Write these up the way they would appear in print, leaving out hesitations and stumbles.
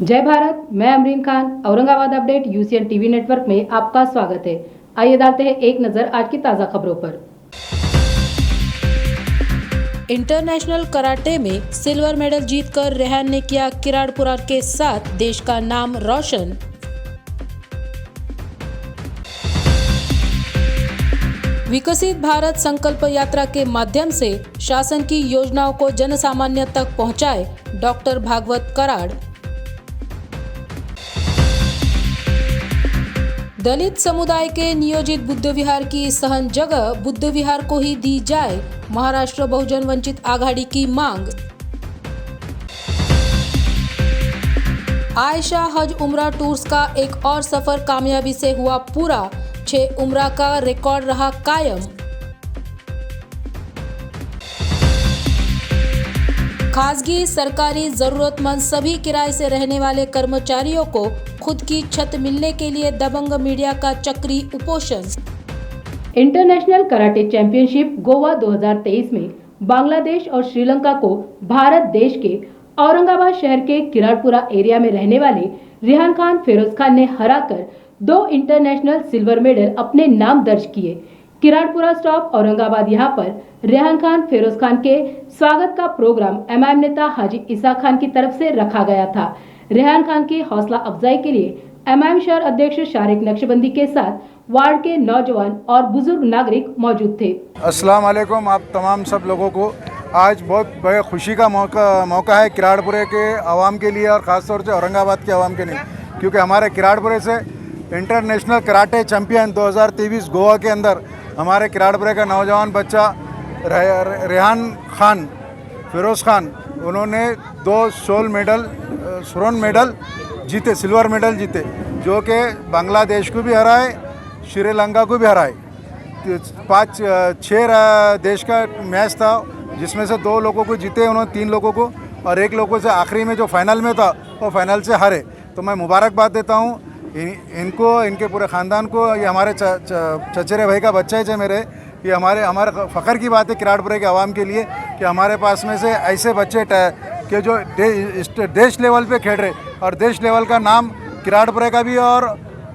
जय भारत, मैं Amreen Khan. Aurangabad update UCN TV network में आपका स्वागत है। आइए डालते हैं एक नजर आज की ताजा खबरों पर। इंटरनेशनल कराटे में सिल्वर मेडल जीतकर रेहान ने किया किराड़पुरा के साथ देश का नाम रोशन। विकसित भारत संकल्प यात्रा के माध्यम से शासन की योजनाओं को जनसामान्य तक पहुंचाए डॉक्टर भागवत कराड़। दलित समुदाय के नियोजित बुद्ध विहार की सहन जगह बुद्ध विहार को ही दी जाए, महाराष्ट्र बहुजन वंचित आघाड़ी की मांग। आयशा हज उम्रा टूर्स का एक और सफर कामयाबी से हुआ पूरा, 6 उम्रा का रिकॉर्ड रहा कायम। खासगी सरकारी जरूरतमंद सभी किराए से रहने वाले कर्मचारियों को खुद की छत मिलने के लिए दबंग मीडिया का चक्री उपोषण। इंटरनेशनल कराटे चैंपियनशिप गोवा 2023 में बांग्लादेश और श्रीलंका को भारत देश के औरंगाबाद शहर के किराड़पुरा एरिया में रहने वाले रेहान खान फिरोज खान ने हराकर 2 इंटरनेशनल सिल्वर मेडल अपने नाम दर्ज किए। किराड़पुरा स्टॉप औरंगाबाद यहाँ पर रेहान खान फिरोज खान के स्वागत का प्रोग्राम एमआईएम नेता हाजी इसा खान की तरफ से रखा गया था। रेहान खान की हौसला अफजाई के लिए एमआईएम शहर अध्यक्ष शारिक नक्शबंदी के साथ वार्ड के नौजवान और बुजुर्ग नागरिक मौजूद थे। अस्सलाम वालेकुम आप तमाम सब लोगों को। आज बहुत बड़े खुशी का मौका है किराड़पुरे के आवाम के लिए और ख़ासतौर से औरंगाबाद के आवाम के लिए, क्योंकि हमारे किराड़पुरे से इंटरनेशनल कराटे चैम्पियन 2023 गोवा के अंदर हमारे किराड़पुरे का नौजवान बच्चा रेहान खान फिरोज़ खान, उन्होंने 2 स्वर्ण मेडल जीते, सिल्वर मेडल जीते, जो कि बांग्लादेश को भी हराए, श्रीलंका को भी हराए। 5-6 देश का मैच था, जिसमें से 2 लोगों को जीते उन्होंने, 3 लोगों को, और 1 लोगों से आखिरी में जो फाइनल में था वो फाइनल से हारे। तो मैं मुबारकबाद देता हूँ इनको, इनके पूरे ख़ानदान को। ये हमारे चचेरे भाई का बच्चा है मेरे, ये हमारे फ़ख्र की बात है किराड़पुरे के आवाम के लिए कि हमारे पास में से ऐसे बच्चे के जो देश लेवल पे खेल रहे और देश लेवल का नाम किराड़पुरे का भी और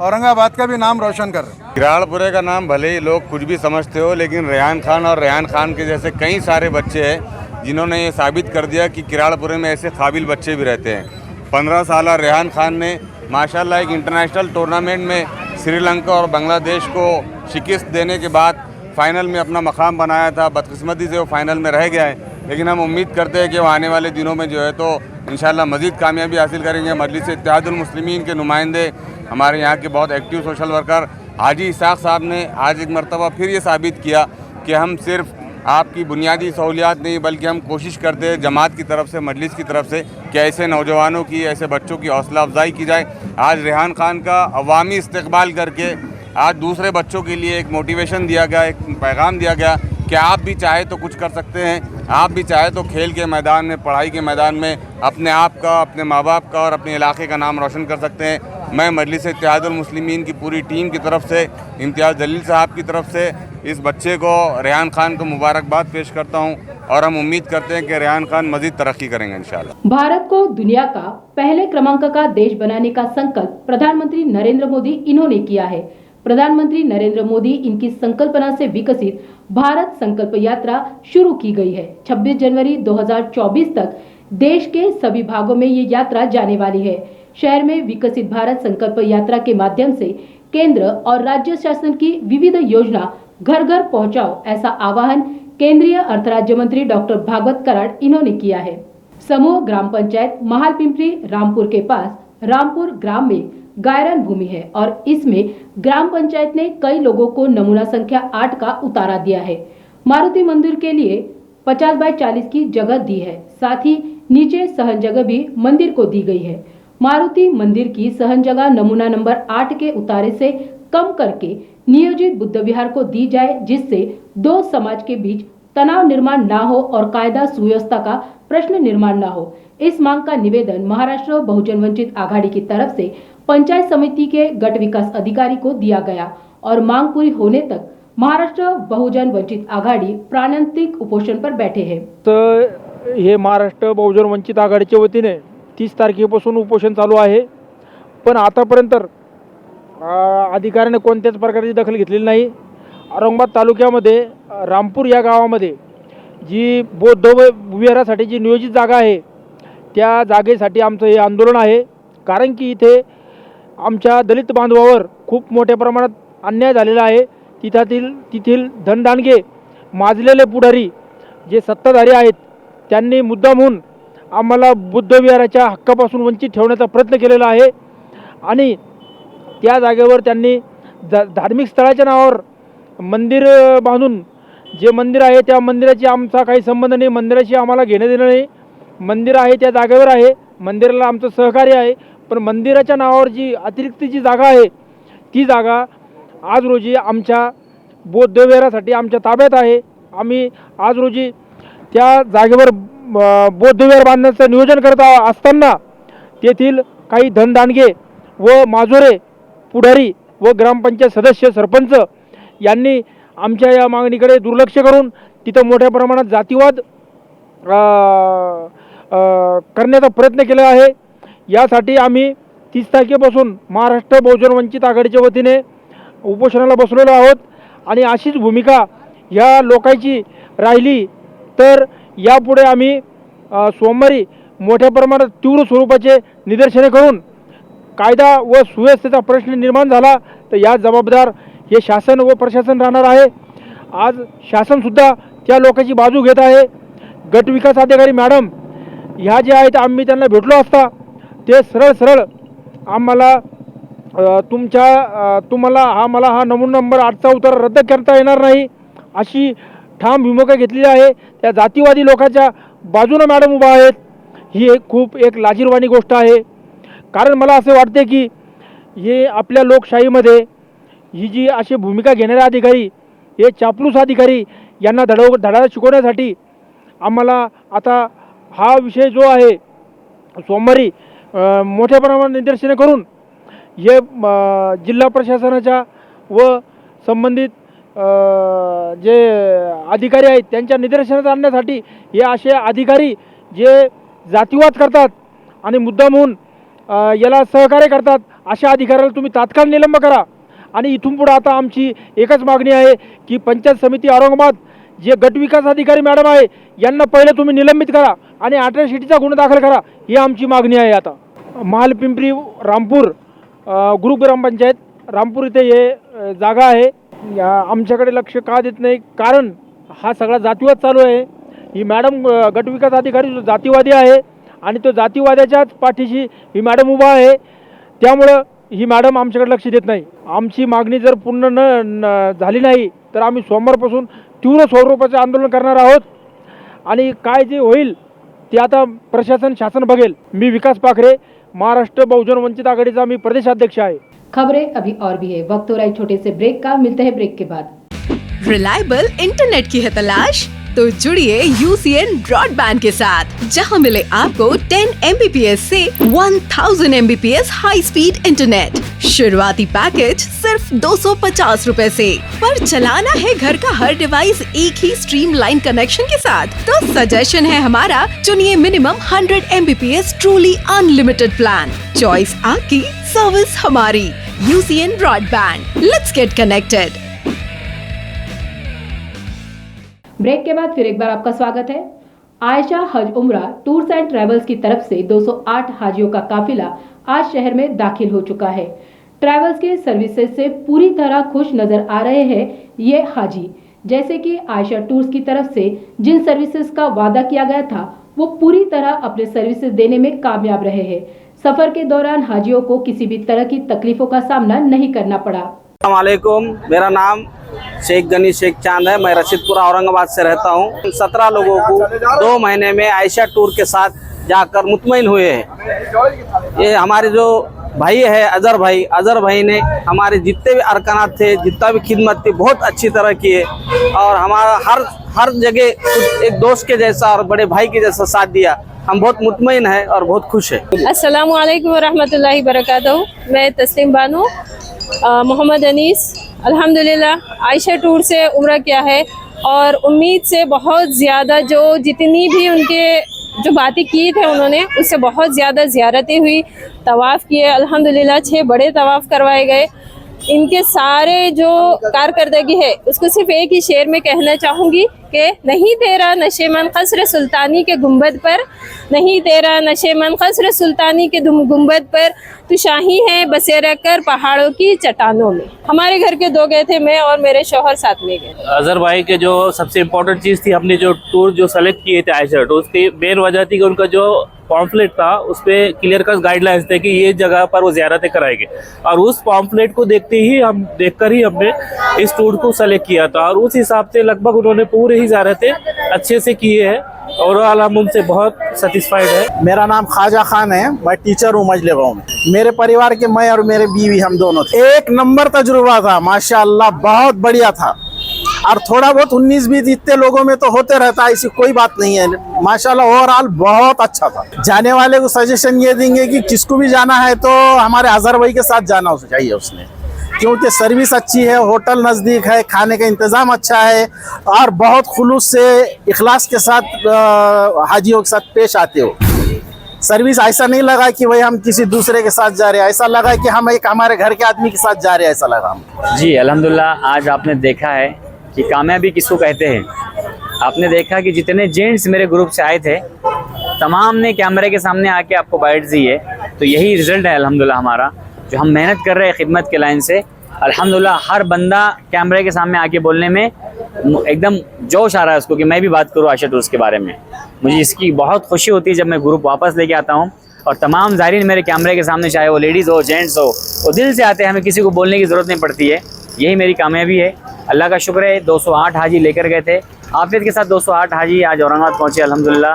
औरंगाबाद का भी नाम रोशन कर रहे। किराड़पुरे का नाम भले ही लोग कुछ भी समझते हो, लेकिन रेहान खान और रेहान खान के जैसे कई सारे बच्चे हैं जिन्होंने ये साबित कर दिया कि किराड़पुरे में ऐसे काबिल बच्चे भी रहते हैं। 15 साल रेहान खान ने माशाल्लाह एक इंटरनेशनल टूर्नामेंट में श्रीलंका और बांग्लादेश को शिकस्त देने के बाद फाइनल में अपना मकाम बनाया था। बदकिस्मती से वो फाइनल में रह गया है, लेकिन हम उम्मीद करते हैं कि वो आने वाले दिनों में जो है तो इंशाल्लाह मज़ीद कामयाबी हासिल करेंगे। मजलिस इत्तेहादुल मुस्लिमीन के नुमाइंदे, हमारे यहाँ के बहुत एक्टिव सोशल वर्कर हाजी इसाक साहब ने आज एक मरतबा फिर ये साबित किया कि हम सिर्फ आपकी बुनियादी सहूलियात नहीं, बल्कि हम कोशिश करते हैं जमात की तरफ से, मजलिस की तरफ से, कि ऐसे नौजवानों की, ऐसे बच्चों की हौसला अफजाई की जाए। आज रेहान खान का अवामी इस्तकबाल करके आज दूसरे बच्चों के लिए एक मोटिवेशन दिया गया, एक पैगाम दिया गया कि आप भी चाहे तो कुछ कर सकते हैं, आप भी चाहे तो खेल के मैदान में, पढ़ाई के मैदान में अपने आप का, अपने माँ बाप का और अपने इलाके का नाम रोशन कर सकते हैं। मैं मजलिस इत्तेहादुल मुस्लिमीन की पूरी टीम की तरफ से, इम्तियाज़ जलील साहब की तरफ से इस बच्चे को, रेहान खान को मुबारकबाद पेश करता हूं और हम उम्मीद करते हैं कि रेहान खान मज़ीद तरक्की करेंगे इंशाल्लाह। भारत को दुनिया का पहले क्रमांक का देश बनाने का संकल्प प्रधानमंत्री नरेंद्र मोदी इन्होंने किया है। प्रधानमंत्री नरेंद्र मोदी इनकी संकल्पना से विकसित भारत संकल्प यात्रा शुरू की गई है। 26 जनवरी 2024 तक देश के सभी भागों में ये यात्रा जाने वाली है। शहर में विकसित भारत संकल्प यात्रा के माध्यम से केंद्र और राज्य शासन की विविध योजना घर घर पहुंचाओ, ऐसा आह्वान केंद्रीय अर्थ राज्य मंत्री डॉक्टर भागवत कराड़ इन्होंने किया है। समूह ग्राम पंचायत महालपिंपरी रामपुर के पास रामपुर ग्राम में गायरन भूमि है और इसमें ग्राम पंचायत ने कई लोगों को नमूना संख्या 8 का उतारा दिया है। मारुति मंदिर के लिए 50 बाय 40 की जगह दी है, साथ ही नीचे सहन जगह भी मंदिर को दी गई है। मारुति मंदिर की सहन जगह नमूना नंबर 8 के उतारे से कम करके नियोजित बुद्ध विहार को दी जाए, जिससे 2 समाज के बीच तनाव निर्माण ना हो और कायदा सुव्यवस्था का प्रश्न निर्माण ना हो। इस मांग का निवेदन महाराष्ट्र बहुजन वंचित आघाड़ी की तरफ से पंचायत समिति के गट विकास अधिकारी को दिया गया और मांग पूरी होने तक महाराष्ट्र बहुजन वंचित आघाडी प्राणांतिक उपोषण पर बैठे हैं। तर हे महाराष्ट्र बहुजन वंचित आघाडीच्या वतीने 30 तारखेपासून उपोषण चालू आहे, पण आतापर्यंत अधिकाऱ्याने कोणत्याच प्रकारची दखल घेतलेली नाही। औरंगाबाद तालुक्यामध्ये रामपूर या गावामध्ये जी बौद्ध विहारासाठी जी नियोजित जागा आहे त्या जागेसाठी आमचं हे आंदोलन आहे, कारण की इथे आमच्या दलित बांधवावर खूप मोठ्या प्रमाणात अन्याय झालेला आहे। तिथील धनदांडगे माजलेले पुढारी जे सत्ताधारी आहेत त्यांनी मुद्दामहून आम्हाला बुद्ध विहाराच्या हक्कापासून वंचित ठेवण्याचा प्रयत्न केलेला आहे आणि त्या जागेवर त्यांनी धार्मिक स्थळाच्या नावावर मंदिर बांधून जे मंदिर आहे त्या मंदिराची आमचा काही संबंध नाही, मंदिराशी आम्हाला घेणं देणं नाही। मंदिर आहे त्या जागेवर आहे, मंदिराला आमचं सहकार्य आहे, पण मंदिराच्या नावावर जी अतिरिक्त जी जागा आहे ती जागा आज रोजी आमच्या बौद्ध विहारासाठी आमच्या ताब्यात आहे। आम्ही आज रोजी त्या जागेवर बौद्ध विहार बांधण्याचं नियोजन करत असताना तेथील काही धनदांडगे व माजोरे पुढारी व ग्रामपंचायत सदस्य सरपंच यांनी आमच्या या मागणीकडे दुर्लक्ष करून तिथं मोठ्या प्रमाणात जातीवाद करण्याचा प्रयत्न केला आहे। यासाठी आम्ही 30 तारखेपासून महाराष्ट्र बहुजन वंचित आघाडीच्या वतीने उपोषणाला बसलेलो आहोत आणि अशीच भूमिका ह्या लोकांची राहिली तर यापुढे आम्ही सोमवारी मोठ्या प्रमाणात तीव्र स्वरूपाचे निदर्शने करून कायदा व सुव्यवस्थेचा प्रश्न निर्माण झाला तर या जबाबदार हे शासन व प्रशासन राहणार आहे। आज शासनसुद्धा त्या लोकांची बाजू घेत आहे। गट विकास अधिकारी मॅडम ह्या जे आहेत आम्ही त्यांना भेटलो असता ते सरळ आम्हाला तुम्हाला हा नमूना नंबर 8चा उतारा रद्द करता येणार नाही अशी ठाम भूमिका घेतलेली आहे। त्या जातीवादी लोकांच्या बाजूने मॅडम उभा आहेत। ही खूप एक लाजिरवाणी गोष्ट आहे, कारण मला असे वाटते की हे आपल्या लोकशाहीमध्ये ही जी अशी भूमिका घेणारे अधिकारी हे चापलूस अधिकारी यांना धडा शिकवण्यासाठी आम्हाला आता हा विषय जो आहे सोमवारी मोठ्या प्रमाणात निदर्शने करून हे जिल्हा प्रशासनाच्या व संबंधित जे अधिकारी आहेत त्यांच्या निदर्शनात आणण्यासाठी हे असे अधिकारी जे जातीवाद करतात आणि मुद्दामहून याला सहकार्य करतात अशा अधिकाऱ्याला तुम्ही तात्काळ निलंब करा। आणि इथून पुढे आता आमची एकच मागणी आहे की पंचायत समिती औरंगाबाद जे गट विकास अधिकारी मॅडम आहे यांना पहिले तुम्ही निलंबित करा आणि अट्रॉसिटीचा गुन्हा दाखल करा, ही आमची मागणी आहे। आता महालपिंपरी रामपूर ग्रुप ग्रामपंचायत रामपूर इथे हे जागा आहे, आमच्याकडे लक्ष का देत नाही, कारण हा सगळा जातीवाद चालू आहे। ही मॅडम गट विकास अधिकारी जो जातीवादी आहे आणि तो जातीवाद्याच्याच पाठीशी ही मॅडम उभा आहे, त्यामुळं ही मॅडम आमच्याकडे लक्ष देत नाही। आमची मागणी जर पूर्ण न झाली नाही तर आम्ही सोमवारपासून तीव्र स्वरूपाचे आंदोलन करणार आहोत आणि काय जे होईल ते आता प्रशासन शासन बघेल। मी विकास पाखरे, महाराष्ट्र बहुजन वंचित आघाडीचा मी प्रदेशाध्यक्ष आहे। खबरें अभी और भी है, वक्त हो रहा है छोटे से ब्रेक का, मिलते हैं ब्रेक के बाद। रिलायबल इंटरनेट की है तलाश तो जुड़िए UCN ब्रॉडबैंड के साथ, जहां मिले आपको 10 Mbps से 1000 Mbps हाई स्पीड इंटरनेट। शुरुआती पैकेज सिर्फ 250 रुपए से, पर चलाना है घर का हर डिवाइस एक ही स्ट्रीमलाइन कनेक्शन के साथ, तो सजेशन है हमारा, चुनिए minimum 100 Mbps truly unlimited plan. Choice आपकी, सर्विस हमारी। UCN broadband, let's get connected. Break के बाद फिर एक बार आपका स्वागत है। आयशा हज उम्रा टूर्स एंड ट्रैवल्स की तरफ से 208 हाजियों का काफिला आज शहर में दाखिल हो चुका है। ट्रैवल्स के सर्विसेज से पूरी तरह खुश नजर आ रहे हैं ये हाजी। जैसे कि आयशा टूर्स की तरफ से जिन सर्विसेज का वादा किया गया था वो पूरी तरह अपने सर्विसेज देने में कामयाब रहे हैं। सफर के दौरान हाजियों को किसी भी तरह की तकलीफों का सामना नहीं करना पड़ा। अस्सलाम वालेकुम, मेरा नाम शेख गनी शेख चांद है। मैं रशीदपुरा औरंगाबाद से रहता हूँ। 17 लोगों को 2 महीने में आयशा टूर के साथ जाकर मुतमईन हुए हैं। ये हमारे जो भाई है अजहर भाई ने हमारे जितने भी अरकानात थे, जितना भी खिदमत थी, बहुत अच्छी तरह किए और हमारा हर जगह एक दोस्त के जैसा और बड़े भाई के जैसा साथ दिया। हम बहुत मुतमईन है और बहुत खुश है। अस्सलाम वालेकुम रहमतुल्लाहि बरकातहू। मैं तस्लीम बानो, मोहम्मद अनीस, अल्हम्दुलिल्लाह आयशा टूर से उम्रा किया है और उम्मीद से बहुत ज़्यादा जो जितनी भी उनके जो बातें की थे उन्होंने, उससे बहुत ज़्यादा ज़ियारतें हुई, तवाफ़ किए, अल्हम्दुलिल्लाह 6 बड़े तवाफ़ करवाए गए। इनके सारे जो कारकर्दगी है उसको सिर्फ एक ही शेर में कहना चाहूँगी कि नहीं तेरा नशेमन क़स्र सुल्तानी के गुंबद पर, नहीं तेरा नशेमन क़स्र सुल्तानी के गुंबद पर, तू शाही है बसे रहकर पहाड़ों की चट्टानों में। हमारे घर के 2 गए थे, मैं और मेरे शौहर साथ में गए। अजहर भाई के जो सबसे इम्पोर्टेंट चीज़ थी, हमने जो टूर जो सेलेक्ट किए थे आयशा टूर, उसकी मेन वजह थी कि उनका जो पॉम्फलेट था उस पर क्लियर कट गाइडलाइंस थे कि ये जगह पर वो ज़ियारतें कराएंगे, और उस पॉम्फलेट को देखकर ही हमने इस टूर को सेलेक्ट किया था, और उस हिसाब से लगभग उन्होंने पूरे ही ज़ियारतें अच्छे से किए हैं और हम उनसे बहुत सेटिस्फाइड है। मेरा नाम ख्वाजा खान है, मैं टीचर हूँ मजले गाँव में। मेरे परिवार के मैं और मेरे बीवी हम दोनों थे। 1 नंबर तजुर्बा था, माशाअल्लाह बहुत बढ़िया था। और थोड़ा बहुत 19-20 इतने लोगों में तो होते रहता है, ऐसी कोई बात नहीं है। माशाल्लाह ओवरऑल बहुत अच्छा था। जाने वाले को सजेशन ये देंगे कि किसको भी जाना है तो हमारे अजहर भाई के साथ जाना चाहिए उसने, क्योंकि सर्विस अच्छी है, होटल नज़दीक है, खाने का इंतज़ाम अच्छा है, और बहुत खुलूस से इखलास के साथ हाजियों के साथ पेश आते हो। सर्विस ऐसा नहीं लगा कि भाई हम किसी दूसरे के साथ जा रहे हैं, ऐसा लगा कि हम एक हमारे घर के आदमी के साथ जा रहे हैं, ऐसा लगा हम। जी अल्हम्दुलिल्लाह, आज आपने देखा है कि कामयाबी किसको कहते हैं। आपने देखा कि जितने जेंट्स मेरे ग्रुप से आए थे तमाम ने कैमरे के सामने आके आपको बाइट्स दी है, तो यही रिज़ल्ट है अल्हम्दुलिल्लाह हमारा, जो हम मेहनत कर रहे हैं खिदमत के लाइन से। अल्हम्दुलिल्लाह हर बंदा कैमरे के सामने आके बोलने में एकदम जोश आ रहा है उसको कि मैं भी बात करूँ आयशा टूर्स के बारे में। मुझे इसकी बहुत खुशी होती है जब मैं ग्रुप वापस लेके आता हूँ और तमाम ज़ायरीन मेरे कैमरे के सामने, चाहे वो लेडीज़ हो जेंट्स हो, वो दिल से आते हैं, हमें किसी को बोलने की ज़रूरत नहीं पड़ती है। यही मेरी कामयाबी है, अल्लाह का शुक्र है। 208 हाजी लेकर गए थे, आफियत के साथ 208 हाजी आज औरंगाबाद पहुँचे अल्हम्दुलिल्लाह।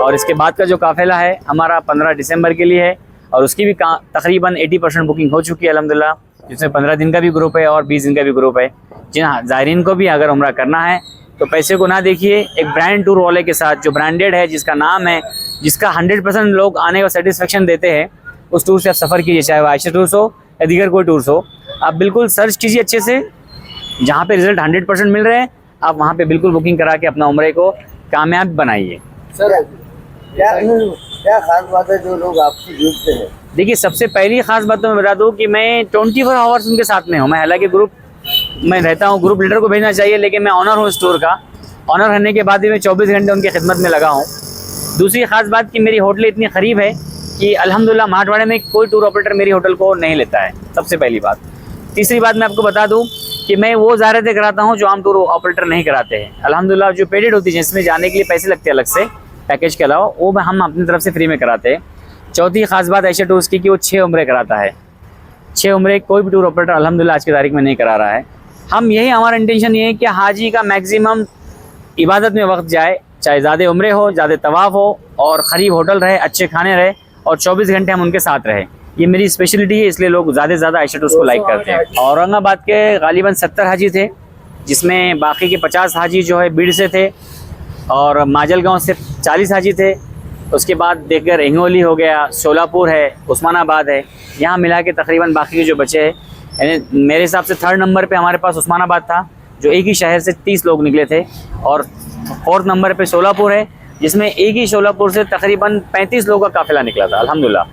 और इसके बाद का जो काफ़िला है हमारा 15 दिसंबर के लिए है, और उसकी भी तकरीबन 80% बुकिंग हो चुकी है अल्हम्दुलिल्लाह, जिसमें 15 दिन का भी ग्रुप है और 20 दिन का भी ग्रुप है। जिन ज़ायरीन को भी अगर उम्रा करना है तो पैसे को ना देखिए, एक ब्रांड टूर वाले के साथ जो ब्रांडेड है, जिसका नाम है, जिसका 100% लोग आने का सेटिस्फेक्शन देते हैं, उस टूर से आप सफ़र कीजिए, चाहे वो आयशा टूर्स हो या दीगर कोई टूर्स हो। आप बिल्कुल सर्च कीजिए अच्छे से, जहाँ पे रिज़ल्ट 100% मिल रहे हैं आप वहाँ पे बिल्कुल बुकिंग करा के अपना उम्रे को कामयाब बनाइए। सर क्या खास बात है जो लोग आपसे जुड़ते हैं? देखिए, सबसे पहली ख़ास बात तो मैं बता दूं कि मैं 24 आवर्स उनके साथ में हूँ। मैं हालांकि ग्रुप में रहता हूँ, ग्रुप लीडर को भेजना चाहिए, लेकिन मैं ऑनर हूँ इस टूर का। ऑनर रहने के बाद भी मैं 24 घंटे उनकी खिदमत में लगा हूँ। दूसरी ख़ास बात कि मेरी होटल इतनी करीब है कि अल्हम्दुलिल्लाह माठवाड़े में कोई टूर ऑपरेटर मेरी होटल को नहीं लेता है, सबसे पहली बात। तीसरी बात मैं आपको बता दूँ कि मैं वो ज़ियारतें कराता हूँ जो आम टूर ऑपरेटर नहीं कराते हैं अल्हम्दुलिल्लाह। जो पेडेड होती है, जिसमें जाने के लिए पैसे लगते हैं अलग से पैकेज के अलावा, वो हम अपनी तरफ से फ्री में कराते हैं। चौथी ख़ास बात आयशा टूर्स की कि वो 6 उम्रे कराता है। 6 उम्रे कोई भी टूर ऑपरेटर अल्हम्दुलिल्लाह आज की तारीख में नहीं करा रहा है। हम यही, हमारा इंटेंशन ये है कि हाजी का मैक्सिमम इबादत में वक्त जाए, चाहे ज़्यादा उम्रे हो, ज़्यादा तवाफ़ हो, और क़रीब होटल रहे, अच्छे खाने रहे, और 24 घंटे हम उनके साथ रहे। ये मेरी स्पेशलिटी है, इसलिए लोग ज़्यादा से ज़्यादा आयशा टूर्स को लाइक करते हैं। औरंगाबाद के गालिबन 70 हाजी थे, जिसमें बाकी के 50 हाजी जो है बीड़ से थे, और माजलगांव से 40 हाजी थे। उसके बाद देखकर हिंगोली हो गया, सोलापुर है, उस्मानाबाद है, यहाँ मिला के तकरीबन बाकी के जो बचे हैं, यानी मेरे हिसाब से 3rd नंबर पे हमारे पास उस्मानाबाद था, जो एक ही शहर से 30 लोग निकले थे, और 4th नंबर पे सोलापुर है, जिसमें एक ही सोलापुर से तकरीबन 35 लोगों का काफ़िला निकला था अल्हम्दुलिल्लाह।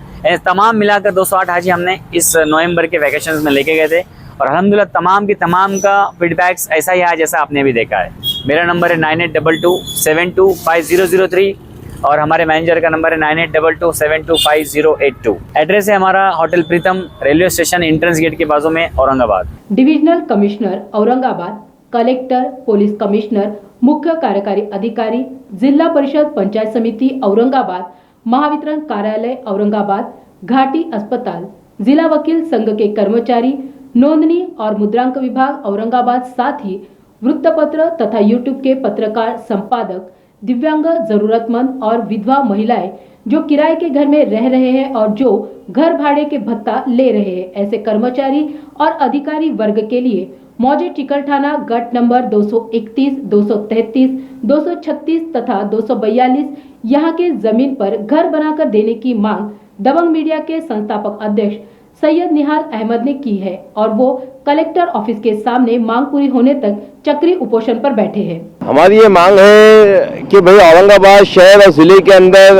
तमाम मिलाकर 208 हाजी हमने इस नवंबर के वैकेशन में लेके गए थे, और अल्हम्दुलिल्लाह तमाम की तमाम का फीडबैक्स ऐसा ही आया जैसा आपने भी देखा है। मेरा नंबर है 9822725003, और हमारे मैनेजर का नंबर है 9822725082। एड्रेस है हमारा होटल प्रीतम, रेलवे स्टेशन एंट्रेंस गेट के बाजू में, Aurangabad. Divisional commissioner Aurangabad, collector, police commissioner, मुख्य कार्यकारी अधिकारी, जिला परिषद पंचायत समिति औरंगाबाद, महावितरण कार्यालय औरंगाबाद, घाटी अस्पताल, जिला वकील संघ के कर्मचारी, नोंदनी और मुद्रांक विभाग औरंगाबाद, साथ ही वृत्तपत्र तथा यूट्यूब के पत्रकार, संपादक, दिव्यांग, जरूरतमंद और विधवा महिलाएं जो किराए के घर में रह रहे हैं और जो घर भाड़े के भत्ता ले रहे हैं, ऐसे कर्मचारी और अधिकारी वर्ग के लिए मौजे चिकलठाना गट नंबर 231, 233, 236 तथा 242 यहाँ के जमीन पर घर बनाकर देने की मांग दबंग मीडिया के संस्थापक अध्यक्ष सैयद निहाल अहमद ने की है, और वो कलेक्टर ऑफिस के सामने मांग पूरी होने तक चक्री उपोषण पर बैठे हैं। हमारी ये मांग है कि भाई औरंगाबाद शहर और जिले के अंदर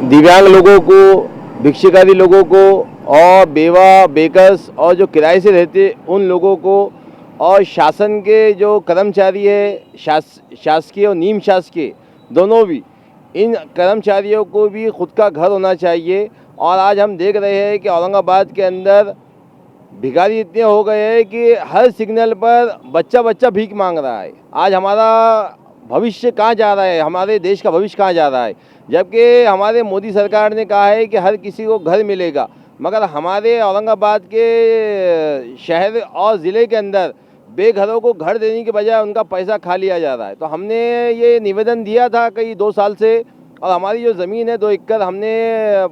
दिव्यांग लोगों को, भिक्षुकादी लोगों को और बेवा, बेकस और जो किराए से रहते उन लोगों को और शासन के जो कर्मचारी है, शासकीय और नीम शासकीय दोनों भी, इन कर्मचारियों को भी खुद का घर होना चाहिए। और आज हम देख रहे हैं कि औरंगाबाद के अंदर भिखारी इतने हो गए हैं कि हर सिग्नल पर बच्चा बच्चा भीख मांग रहा है। आज हमारा भविष्य कहाँ जा रहा है, हमारे देश का भविष्य कहाँ जा रहा है, जबकि हमारे मोदी सरकार ने कहा है कि हर किसी को घर मिलेगा, मगर हमारे औरंगाबाद के शहर और ज़िले के अंदर बेघरों को घर देने के बजाय उनका पैसा खा लिया जा रहा है। तो हमने ये निवेदन दिया था कई 2 साल से, और हमारी जो ज़मीन है 2 एकड़, हमने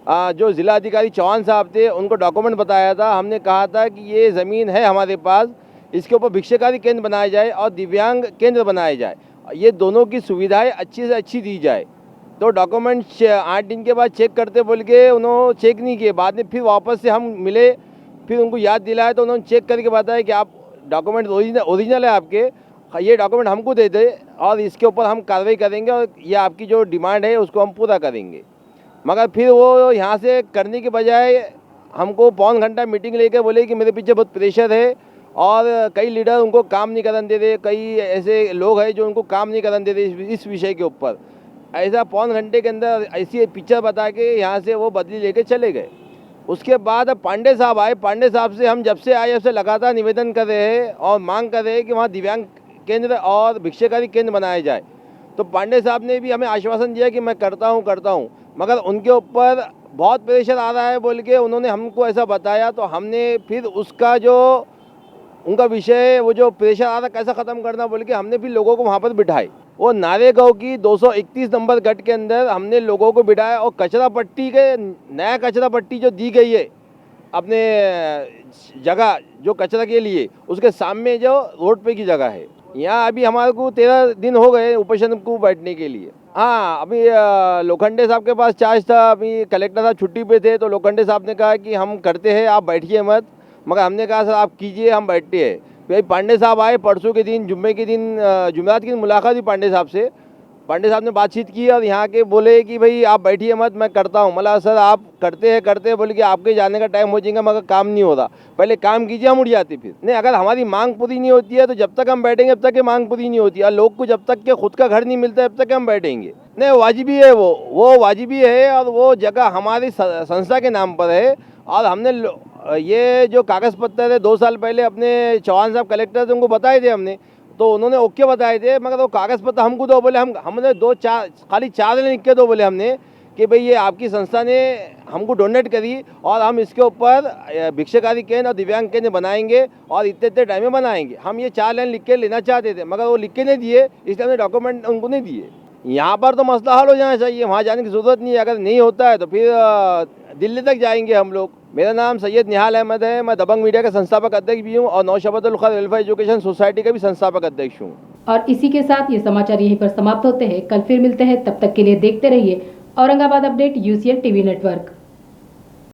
जो ज़िला अधिकारी चौहान साहब थे उनको डॉक्यूमेंट बताया था। हमने कहा था कि ये ज़मीन है हमारे पास, इसके ऊपर भिक्षुकादी केंद्र बनाया जाए और दिव्यांग केंद्र बनाए जाए, ये दोनों की सुविधाएं अच्छी से अच्छी दी जाए। तो डॉक्यूमेंट 8 दिन के बाद चेक करते बोल के उन्होंने चेक नहीं किए। बाद में फिर वापस से हम मिले, फिर उनको याद दिलाया तो उन्होंने चेक करके बताया कि आप डॉक्यूमेंट ओरिजिनल है आपके, ये डॉक्यूमेंट हमको दे दे और इसके ऊपर हम कार्रवाई करेंगे और ये आपकी जो डिमांड है उसको हम पूरा करेंगे। मगर फिर वो यहाँ से करने के बजाय हमको पौन घंटा मीटिंग लेकर बोले कि मेरे पीछे बहुत प्रेशर है और कई लीडर उनको काम नहीं करने दे रहे, कई ऐसे लोग हैं जो उनको काम नहीं करने दे रहे इस विषय के ऊपर। ऐसा पौन घंटे के अंदर ऐसी पिक्चर बता के यहाँ से वो बदली लेके चले गए। उसके बाद पांडे साहब आए। पांडे साहब से हम जब से आए जब से लगातार निवेदन कर रहे हैं और मांग कर रहे हैं कि वहाँ दिव्यांग केंद्र और भिक्षुकादी केंद्र बनाया जाए। तो पांडे साहब ने भी हमें आश्वासन दिया कि मैं करता हूँ, मगर उनके ऊपर बहुत प्रेशर आ रहा है बोल के उन्होंने हमको ऐसा बताया। तो हमने फिर उसका जो उनका विषय, वो जो प्रेशर आ रहा कैसा ख़त्म करना बोल के हमने फिर लोगों को वहाँ पर बिठाए। वो नारेगांव की 231 नंबर गट के अंदर हमने लोगों को बिठाया और कचरा पट्टी के नया कचरा पट्टी जो दी गई है अपने जगह जो कचरा के लिए, उसके सामने जो रोड पे की जगह है, यहाँ अभी हमारे को 13 दिन हो गए उपोषण को बैठने के लिए। हाँ, अभी लोखंडे साहब के पास चार्ज था, अभी कलेक्टर साहब छुट्टी पे थे तो लोखंडे साहब ने कहा कि हम करते हैं, आप बैठिए मत, मगर हमने कहा सर आप कीजिए, हम बैठते हैं। भाई पांडे साहब आए परसों के दिन, जुम्मे के दिन, जुमेरात के दिन मुलाकात हुई पांडे साहब से। पांडे साहब ने बातचीत की और यहाँ के बोले कि भाई आप बैठिए मत, मैं करता हूँ। मतलब सर आप करते हैं बोले कि आपके जाने का टाइम हो जाएगा मगर काम नहीं हो रहा, पहले काम कीजिए, हम उठ जाते फिर। नहीं, अगर हमारी मांग पूरी नहीं होती है तो जब तक हम बैठेंगे तब तक ये मांग पूरी नहीं होती है। लोग को जब तक के खुद का घर नहीं मिलता तब तक हम बैठेंगे नहीं। वाजिबी है, वो वाजिबी है और वो जगह हमारी संस्था के नाम पर है। और हमने ये जो कागज़ पत्तर है 2 साल पहले अपने चौहान साहब कलेक्टर थे उनको बताए थे हमने, तो उन्होंने ओके बताए थे, मगर वो कागज़ पत्तर हमको दो बोले। हमने 2-4 खाली 4 दिन लिख के दो बोले हमने कि भाई ये आपकी संस्था ने हमको डोनेट करी और हम इसके ऊपर भिक्षुकादी केंद्र और दिव्यांग केंद्र बनाएंगे और इतने टाइम में बनाएंगे। हम ये 4 लाइन लिख के लेना चाहते थे मगर वो लिख के नहीं दिए, इसलिए हमने डॉक्यूमेंट उनको नहीं दिए। यहाँ पर तो मसला हल हो जाना चाहिए, वहाँ जाने की ज़रूरत नहीं है। अगर नहीं होता है तो फिर दिल्ली तक जाएंगे हम लोग। मेरा नाम सैयद निहाल अहमद है, मैं दबंग मीडिया का संस्थापक अध्यक्ष भी हूँ और नौशबतुल खैर वेलफेयर एजुकेशन सोसाइटी का भी संस्थापक अध्यक्ष हूँ। और इसी के साथ ये समाचार यहीं पर समाप्त होते हैं। कल फिर मिलते हैं, तब तक के लिए देखते रहिए Aurangabad update UCN TV network.